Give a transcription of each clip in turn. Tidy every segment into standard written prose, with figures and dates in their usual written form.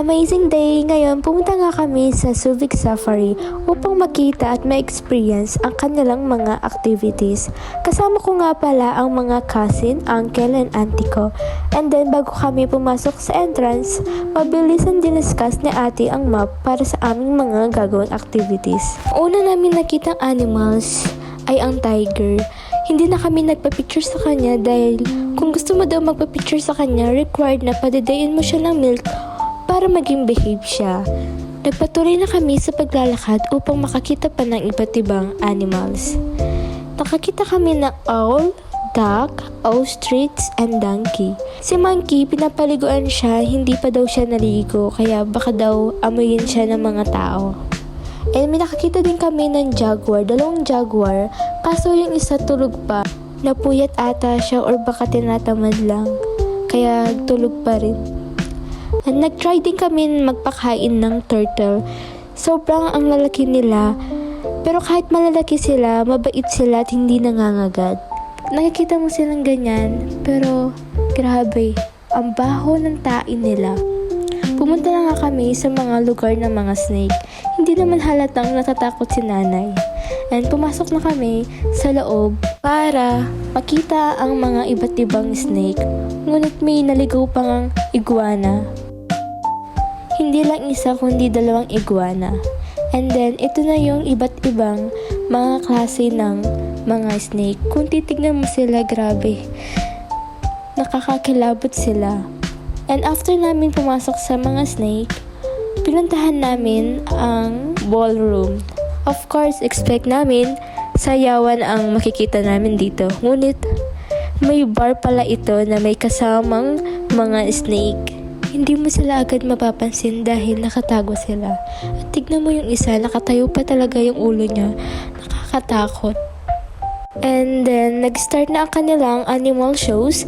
Amazing day! Ngayon, pumunta nga kami sa Subic Safari upang makita at ma-experience ang kanilang mga activities. Kasama ko nga pala ang mga cousin, uncle, and auntie ko. And then, bago kami pumasok sa entrance, mabilisan diniscuss ni ate ang map para sa aming mga gagawing activities. Una namin nakitang animals ay ang tiger. Hindi na kami nagpa-picture sa kanya dahil kung gusto mo daw magpa-picture sa kanya, required na padidayin mo siya ng milk para maging behave siya. Nagpatuloy na kami sa paglalakad upang makakita pa ng iba't ibang animals. Nakakita kami ng owl, duck, ostrich, and donkey. Si monkey, pinapaliguan siya, hindi pa daw siya naligo, kaya baka daw amuyin siya ng mga tao. And may nakakita din kami ng jaguar, dalawang jaguar, kaso yung isa tulog pa. Napuyat ata siya or baka tinatamad lang, kaya tulog pa rin. At nag-try din kami magpakain ng turtle. Sobrang ang lalaki nila, pero kahit malalaki sila, mabait sila at hindi nangangagat. Nakikita mo silang ganyan, pero grabe, ang baho ng tain nila. Pumunta na nga kami sa mga lugar ng mga snake. Hindi naman halatang natatakot si nanay. And pumasok na kami sa loob para makita ang mga iba't ibang snake. Ngunit may naligaw pang iguana. Hindi lang isa kundi dalawang iguana. And then, ito na yung iba't ibang mga klase ng mga snake. Kung titignan mo sila, grabe. Nakakakilabot sila. And after namin pumasok sa mga snake, pinuntahan namin ang ballroom. Of course, expect namin sayawan ang makikita namin dito. Ngunit, may bar pala ito na may kasamang mga snake. Hindi mo sila agad mapapansin dahil nakatago sila. At tignan mo yung isa, nakatayo pa talaga yung ulo niya. Nakakatakot. And then, nag-start na ang kanilang animal shows.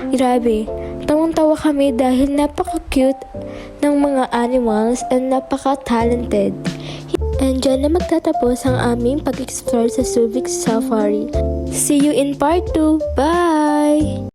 Grabe, tawang-tawa kami dahil napaka-cute ng mga animals and napaka-talented. And dyan na magtatapos ang aming pag-explore sa Subic Safari. See you in part 2. Bye!